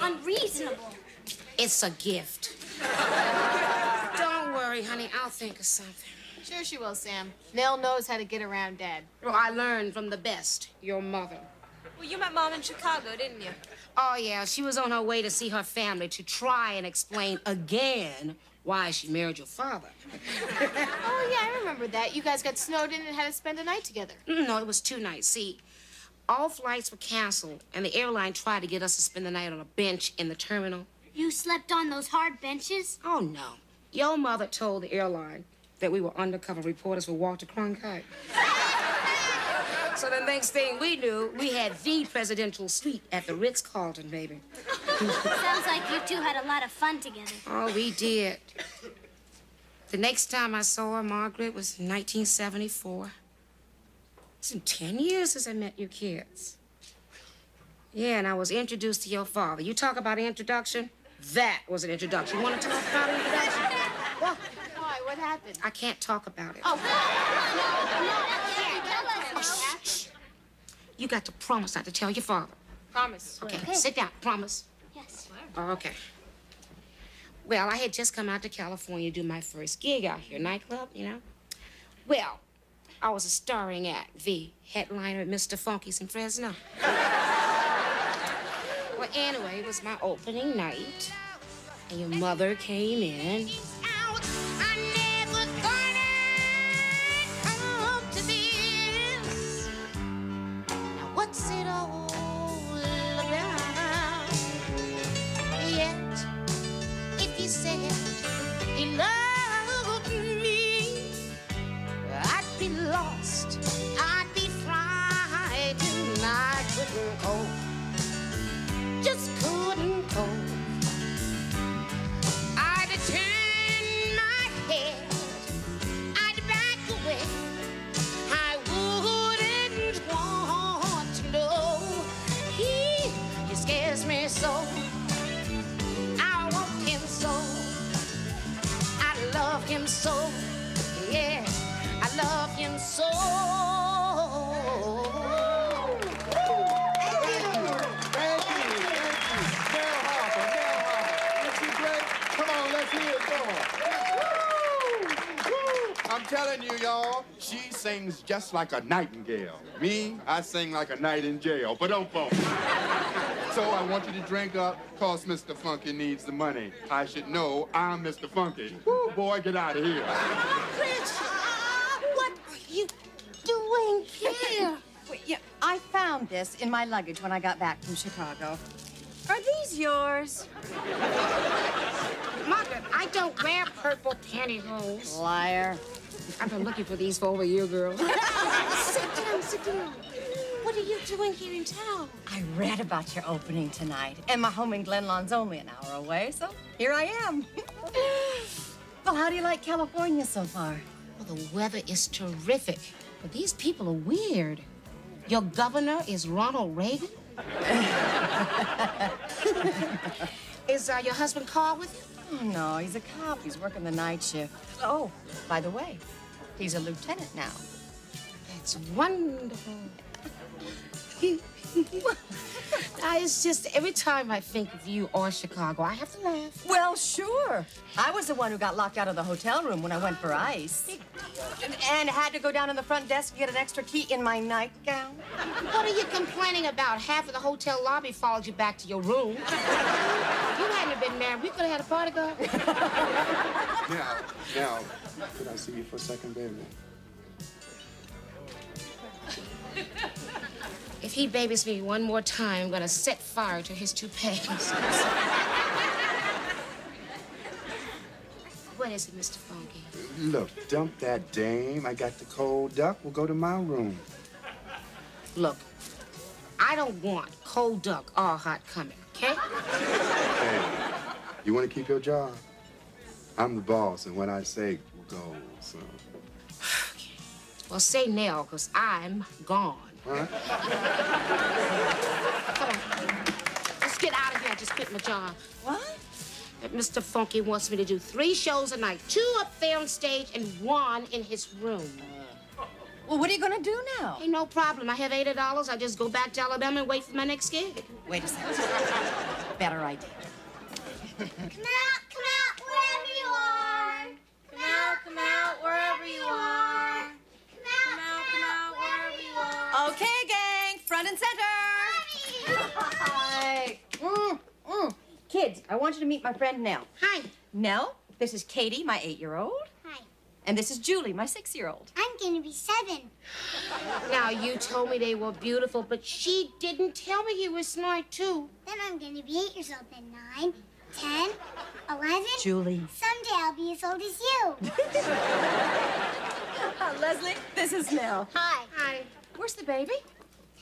unreasonable. It's a gift. Don't worry, honey. I'll think of something. Sure she will, Sam. Nell knows how to get around Dad. Well, I learned from the best, your mother. Well, you met Mom in Chicago, didn't you? Oh, yeah. She was on her way to see her family to try and explain again why she married your father. Oh, yeah, I remember that. You guys got snowed in and had to spend a night together. No, it was 2 nights. See, all flights were canceled, and the airline tried to get us to spend the night on a bench in the terminal. You slept on those hard benches? Oh, no. Your mother told the airline that we were undercover reporters for Walter Cronkite. So the next thing we knew, we had the presidential suite at the Ritz-Carlton, baby. Sounds like you two had a lot of fun together. Oh, we did. The next time I saw her, Margaret, was in 1974. It's been 10 years since I met you kids. Yeah, and I was introduced to your father. You talk about an introduction? That was an introduction. You want to talk about an introduction? What? Why? What happened? I can't talk about it. Oh, Shh. You got to promise not to tell your father. Promise. Okay, sit down. Promise. Yes. Okay. Well, I had just come out to California to do my first gig out here, nightclub, you know. Well, I was a starring act, the headliner at Mr. Funky's in Fresno. Well, anyway, it was my opening night, and your mother came in. What's it all about? Yet, if he said he loved me, I'd be lost, I'd be frightened, I couldn't cope, just couldn't cope. I'd turn my head, I'd back away, I wouldn't want to know. He scares me so, I want him so, I love him so, yeah, I love him so. I'm telling you, y'all, she sings just like a nightingale. Me, I sing like a night in jail, but don't phone. So I want you to drink up, cause Mr. Funky needs the money. I should know I'm Mr. Funky. Woo, boy, get out of here. Rich, what are you doing here? Well, yeah, I found this in my luggage when I got back from Chicago. Are these yours? Margaret, I don't wear purple pantyhose. Liar. I've been looking for these for over a year, girl. Sit down, sit down. What are you doing here in town? I read about your opening tonight, and my home in Glen Lawn's only an hour away, so here I am. Well, how do you like California so far? Well, the weather is terrific, but these people are weird. Your governor is Ronald Reagan? Is your husband Carl with you? Oh, no, he's a cop. He's working the night shift. Oh, by the way, he's a lieutenant now. That's wonderful. It's just every time I think of you or Chicago, I have to laugh. Well, sure. I was the one who got locked out of the hotel room when I went for ice. And had to go down to the front desk to get an extra key in my nightgown. What are you complaining about? Half of the hotel lobby followed you back to your room. If you hadn't been married, we could have had a party, girl. Now, could I see you for a second, baby? If he babies me one more time, I'm gonna set fire to his toupees. What is it, Mr. Funky? Look, dump that dame. I got the cold duck. We'll go to my room. Look, I don't want cold duck or hot coming, okay? Hey, you want to keep your job? I'm the boss, and when I say go, so. Okay. Well, say Nell, because I'm gone. Huh? Come on. Let's get out of here. I just quit my job. What? That Mr. Funky wants me to do 3 shows a night, 2 up there on stage and 1 in his room. Well, what are you gonna do now? Hey, no problem. I have $80. I just go back to Alabama and wait for my next gig. Wait a second. Better idea. Come out, wherever you are. Come out, wherever you are. Come out, wherever you are. Okay, gang, front and center. Hi. Kids, I want you to meet my friend Nell. Hi. Nell, this is Katie, my 8-year-old. Hi. And this is Julie, my 6-year-old. I'm gonna be 7. Now, you told me they were beautiful, but she didn't tell me you were smart, too. Then I'm gonna be 8 years old. Then 9, 10, 11. Julie. Someday I'll be as old as you. Leslie, this is Nell. Hi. Hi. Where's the baby?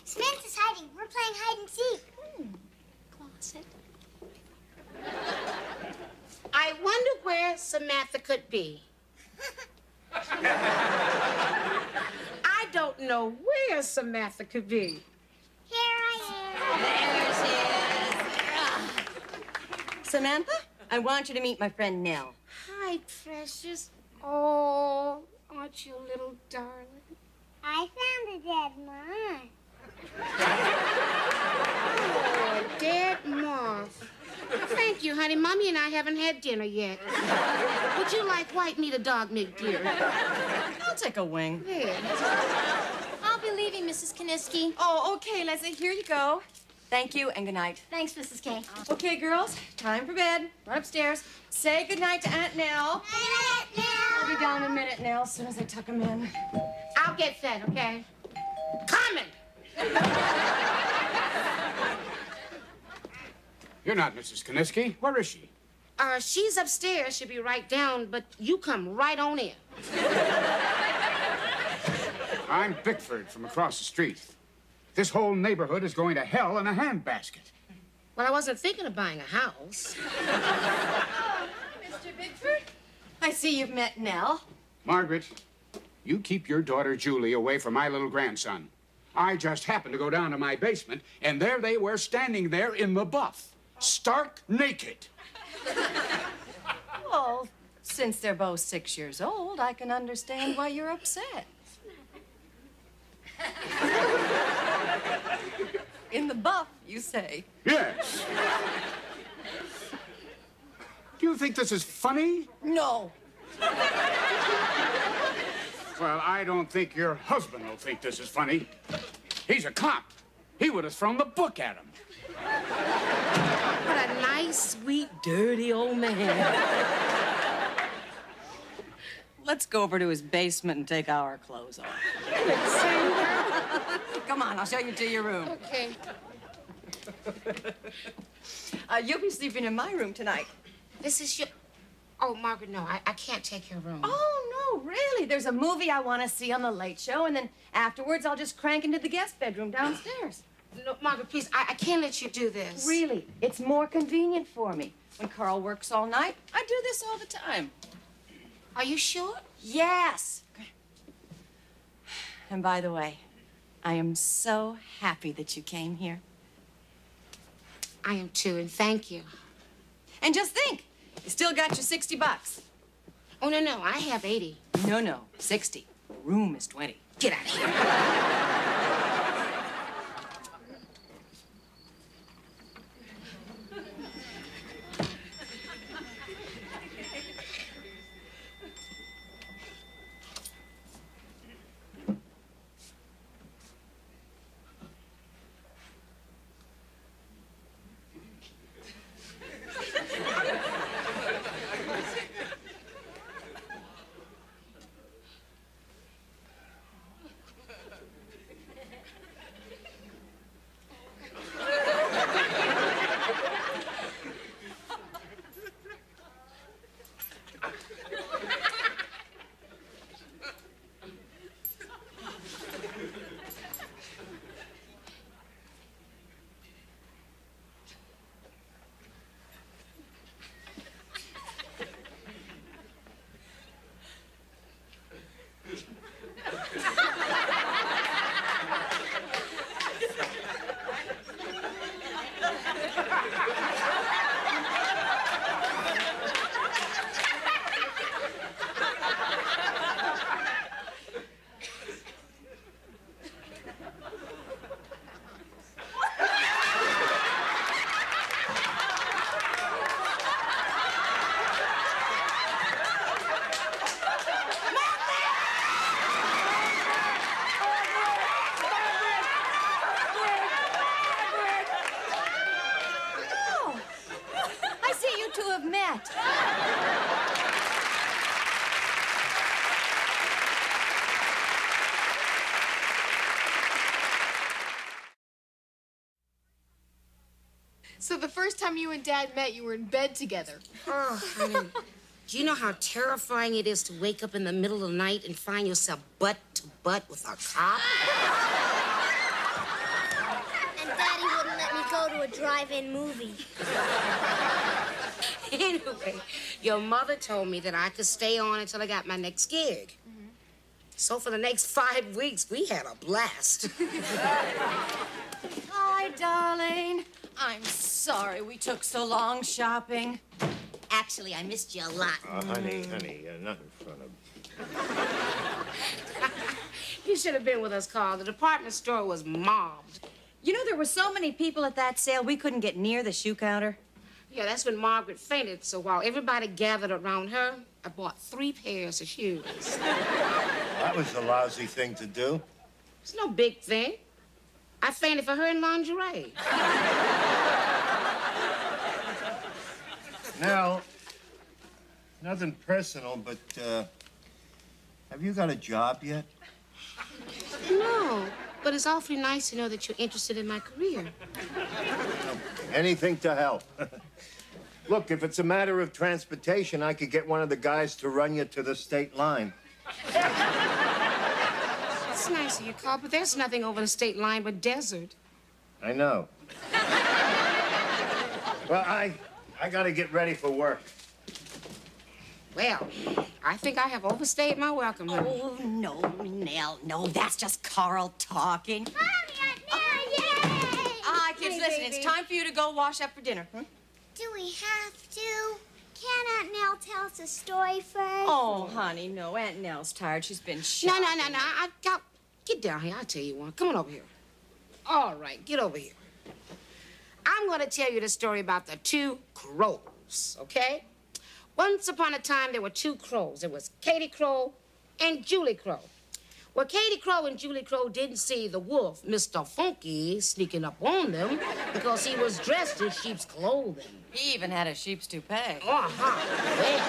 Samantha's hiding. We're playing hide and seek. Closet. I wonder where Samantha could be. I don't know where Samantha could be. Here I am. Samantha, I want you to meet my friend Nell. Hi, precious. Oh, aren't you a little darling? I found a dead moth. Oh, a dead moth. Thank you, honey. Mommy and I haven't had dinner yet. Would you like white meat or dog meat, dear? I'll take a wing. Yeah. I'll be leaving, Mrs. Kaniski. Oh, okay, Leslie, here you go. Thank you and good night. Thanks, Mrs. K. Okay, girls, time for bed. Run upstairs. Say good night to Aunt Nell. I'll be down in a minute, Nell, as soon as I tuck him in. I'll get fed, okay? Coming! You're not Mrs. Kaniski. Where is she? She's upstairs. She'll be right down, but you come right on in. I'm Bickford from across the street. This whole neighborhood is going to hell in a handbasket. Well, I wasn't thinking of buying a house. Mr. Bickford, I see you've met Nell. Margaret, you keep your daughter Julie away from my little grandson. I just happened to go down to my basement, and there they were standing there in the buff, stark naked. Well, since they're both 6 years old, I can understand why you're upset. In the buff, you say? Yes. Do you think this is funny? No. Well, I don't think your husband will think this is funny. He's a cop. He would have thrown the book at him. What a nice, sweet, dirty old man. Let's go over to his basement and take our clothes off. Come on, I'll show you to your room. Okay. You'll be sleeping in my room tonight. This is your... Oh, Margaret, no, I can't take your room. Oh, no, really. There's a movie I want to see on the Late Show, and then afterwards I'll just crank into the guest bedroom downstairs. No, Margaret, please, I can't let you do this. Really, it's more convenient for me. When Carl works all night, I do this all the time. Are you sure? Yes. And by the way, I am so happy that you came here. I am too, and thank you. And just think, you still got your $60. Oh, no, I have 80. No, 60. Room is 20. Get out of here. So the first time you and Dad met, you were in bed together. Oh, honey. Do you know how terrifying it is to wake up in the middle of the night and find yourself butt to butt with a cop? And Daddy wouldn't let me go to a drive-in movie. Anyway, your mother told me that I could stay on until I got my next gig. So for the next 5 weeks, we had a blast. Hi, darling. I'm sorry we took so long shopping. Actually, I missed you a lot. Honey, not in front of... You should have been with us, Carl. The department store was mobbed. You know, there were so many people at that sale, we couldn't get near the shoe counter. Yeah, that's when Margaret fainted, so while everybody gathered around her, I bought 3 pairs of shoes. That was a lousy thing to do. It's no big thing. I fainted for her in lingerie. Now, nothing personal, but, have you got a job yet? No, but it's awfully nice to know that you're interested in my career. Anything to help. Look, if it's a matter of transportation, I could get one of the guys to run you to the state line. It's nice of you, Carl, but there's nothing over the state line but desert. I know. Well, I gotta get ready for work. Well, I think I have overstayed my welcome, honey. Oh, no, Nell, no, that's just Carl talking. Kids, listen, it's time for you to go wash up for dinner. Do we have to? Can Aunt Nell tell us a story first? Oh, honey, no. Aunt Nell's tired. She's been shot. No. I've got... Get down here. I'll tell you one. Come on over here. All right, get over here. I'm going to tell you the story about the 2 crows, okay? Once upon a time, there were 2 crows. There was Katie Crow and Julie Crow. Well, Katie Crow and Julie Crow didn't see the wolf, Mr. Funky, sneaking up on them because he was dressed in sheep's clothing. He even had a sheep's toupee. Uh-huh. Well,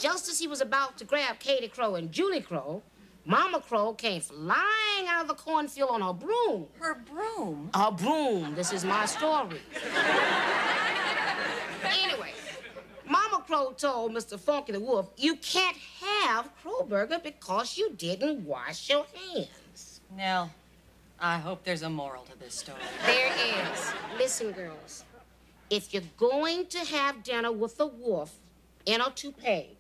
just as he was about to grab Katie Crow and Julie Crow, Mama Crow came flying out of the cornfield on her broom. Her broom? Her broom. This is my story. Anyway, Mama Crow told Mr. Funky the Wolf, you can't have Crowburger because you didn't wash your hands. Nell, I hope there's a moral to this story. There is. Listen, girls. If you're going to have dinner with the wolf in a toupee,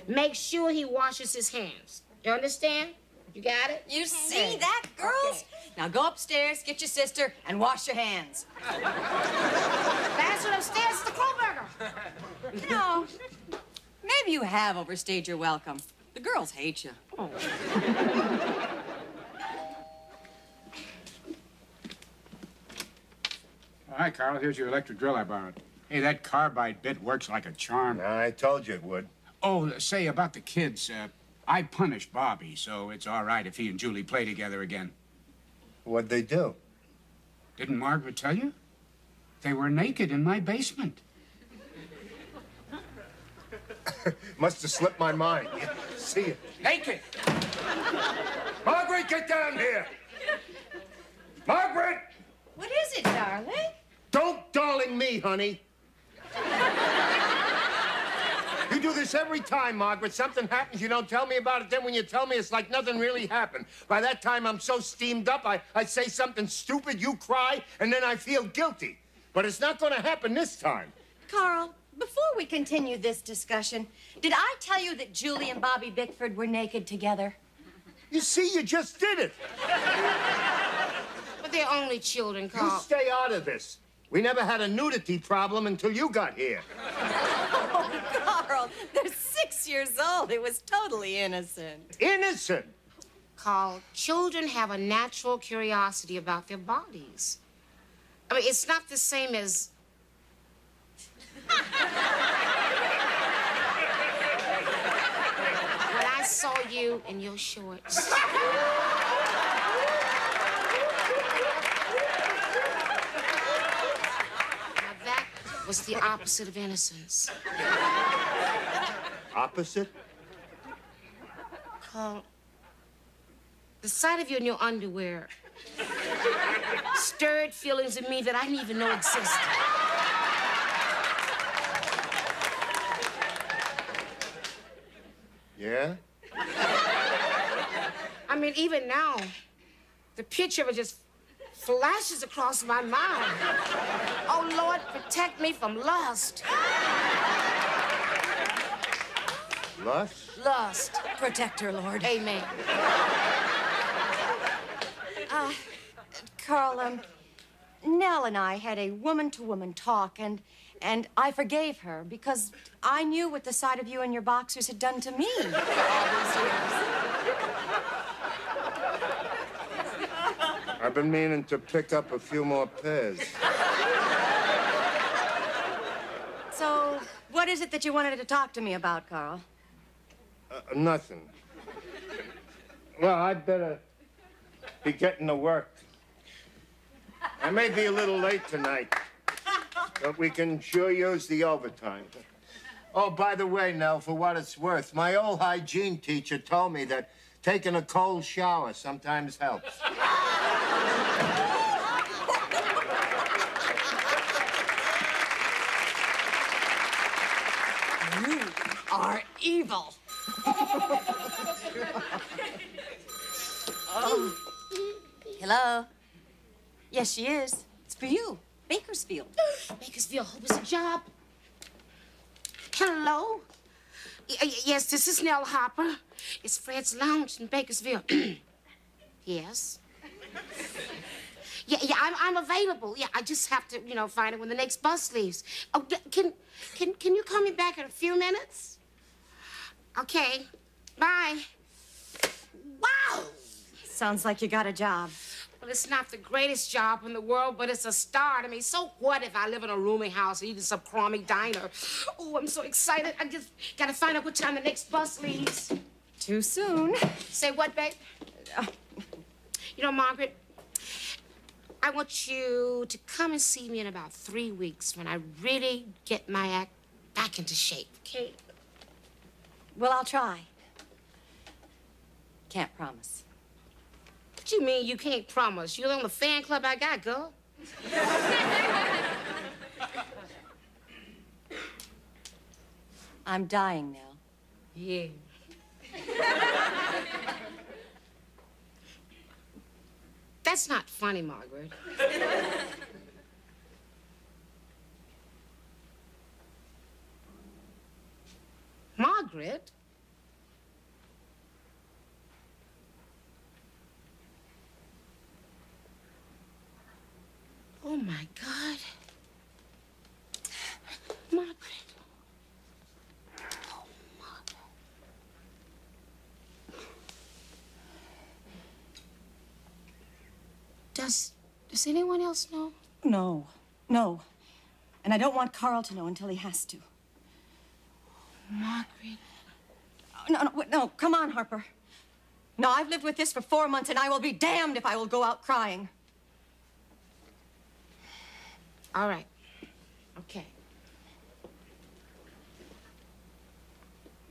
make sure he washes his hands. You understand? You got it? You see that, girls? Okay. Now go upstairs, get your sister, and wash your hands. That's what upstairs is the Crowburger. You know, maybe you have overstayed your welcome. The girls hate you. Oh. Hi, Carl. Here's your electric drill I borrowed. Hey, that carbide bit works like a charm. I told you it would. Oh, say, about the kids, I punished Bobby, so it's all right if he and Julie play together again. What'd they do? Didn't Margaret tell you? They were naked in my basement. Must have slipped my mind. See it. Naked! Margaret, get down here! Margaret! What is it, darling? Don't darling me, honey. You do this every time, Margaret. Something happens, you don't tell me about it. Then when you tell me, it's like nothing really happened. By that time, I'm so steamed up, I say something stupid, you cry, and then I feel guilty. But it's not going to happen this time. Carl, before we continue this discussion, did I tell you that Julie and Bobby Bickford were naked together? You see, you just did it. But they're only children, Carl. You stay out of this. We never had a nudity problem until you got here. Oh, Carl, they're 6 years old. It was totally innocent. Innocent? Carl, children have a natural curiosity about their bodies. I mean, it's not the same as... when I saw you in your shorts. Was the opposite of innocence. Opposite? Carl, the sight of you in your underwear stirred feelings in me that I didn't even know existed. Yeah? I mean, even now, the picture of it just flashes across my mind. Oh, Lord, protect me from lust. Lust? Lust. Protect her, Lord. Amen. Carl, Nell and I had a woman-to-woman talk, and I forgave her because I knew what the sight of you and your boxers had done to me all these years. I've been meaning to pick up a few more pairs. So, what is it that you wanted to talk to me about, Carl? Nothing. Well, I'd better be getting to work. I may be a little late tonight, but we can sure use the overtime. Oh, by the way, Nell, for what it's worth, my old hygiene teacher told me that taking a cold shower sometimes helps. You are evil. Oh. Hello? Yes, she is. It's for you. Bakersfield. Bakersfield, hope it's a job. Hello? Yes, this is Nell Harper. It's Fred's Lounge in Bakersfield. Yes. Yeah, I'm available. Yeah, I just have to, find it when the next bus leaves. Oh, can you call me back in a few minutes? Okay. Bye. Wow! Sounds like you got a job. Well, it's not the greatest job in the world, but it's a start. I mean, so what if I live in a rooming house or eat in some crummy diner? Oh, I'm so excited. I just gotta find out what time the next bus leaves. Too soon. Say what, babe? Margaret, I want you to come and see me in about 3 weeks when I really get my act back into shape, okay? Well, I'll try. Can't promise. What you mean you can't promise? You're the only fan club I got, girl. I'm dying now. Yeah. That's not funny, Margaret. Margaret? Oh, my God. Margaret. Oh, Margaret. Does anyone else know? No. And I don't want Carl to know until he has to. Margaret. No, come on, Harper. No, I've lived with this for 4 months, and I will be damned if I will go out crying. All right. Okay.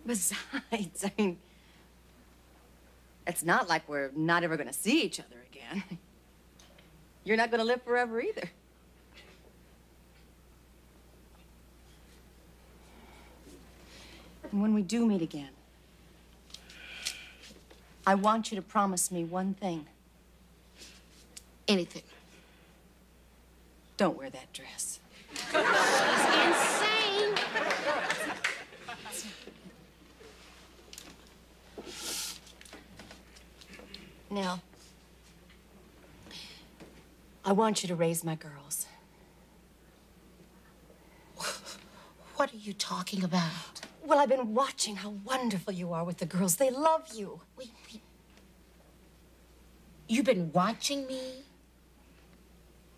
Besides, I mean, it's not like we're not ever going to see each other again. You're not going to live forever either. And when we do meet again, I want you to promise me one thing. Anything. Don't wear that dress. She's insane. Now, I want you to raise my girls. What are you talking about? Well, I've been watching how wonderful you are with the girls. They love you. Wait. You've been watching me?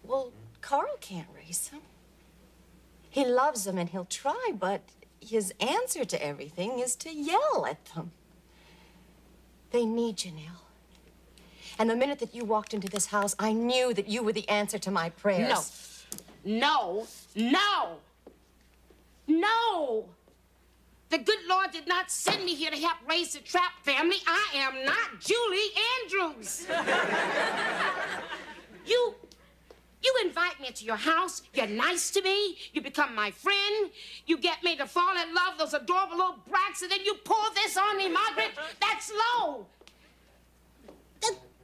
Well, Carl can't raise them. He loves them and he'll try, but his answer to everything is to yell at them. They need you, Nell. And the minute that you walked into this house, I knew that you were the answer to my prayers. No. The good Lord did not send me here to help raise the Trapp family. I am not Julie Andrews. into your house. You're nice to me. You become my friend. You get me to fall in love, those adorable little brats, and then you pour this on me, Margaret. That's low.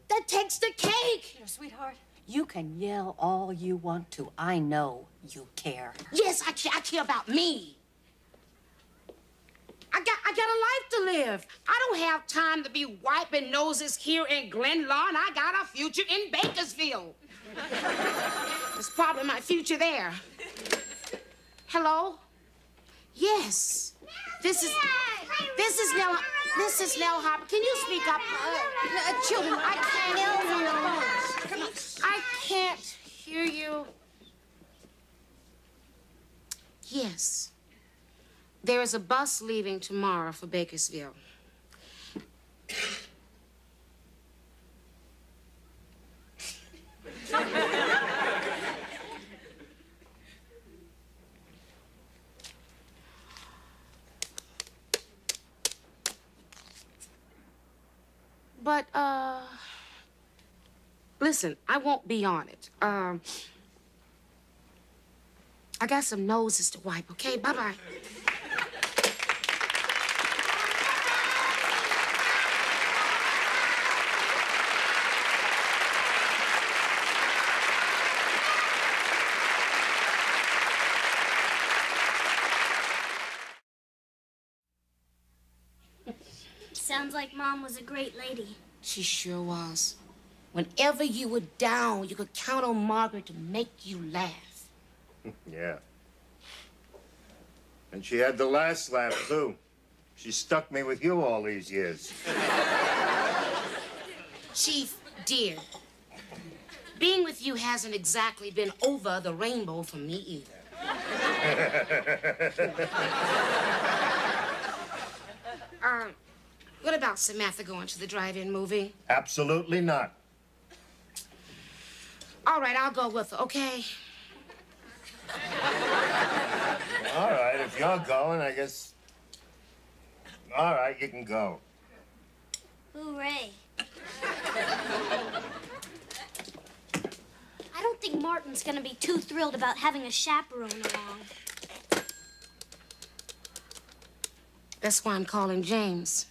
That takes the cake. You know, sweetheart, you can yell all you want to. I know you care. Yes, I care about me. I got a life to live. I don't have time to be wiping noses here in Glen Lawn. I got a future in Bakersfield. There's probably my future there. Hello? Yes. This is Nell Harper. Can you speak up? Children, I can't hear you. Yes. There is a bus leaving tomorrow for Bakersfield. But, listen, I won't be on it. I got some noses to wipe, okay? Bye-bye. Sounds like Mom was a great lady. She sure was. Whenever you were down, you could count on Margaret to make you laugh. Yeah. And she had the last laugh, too. She stuck me with you all these years. Chief, dear, being with you hasn't exactly been over the rainbow for me either. What about Samantha going to the drive-in movie? Absolutely not. All right, I'll go with her, okay? All right, if you're going, I guess... All right, you can go. Hooray. I don't think Martin's gonna be too thrilled about having a chaperone along. That's why I'm calling James.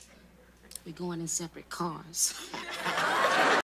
We're going in separate cars.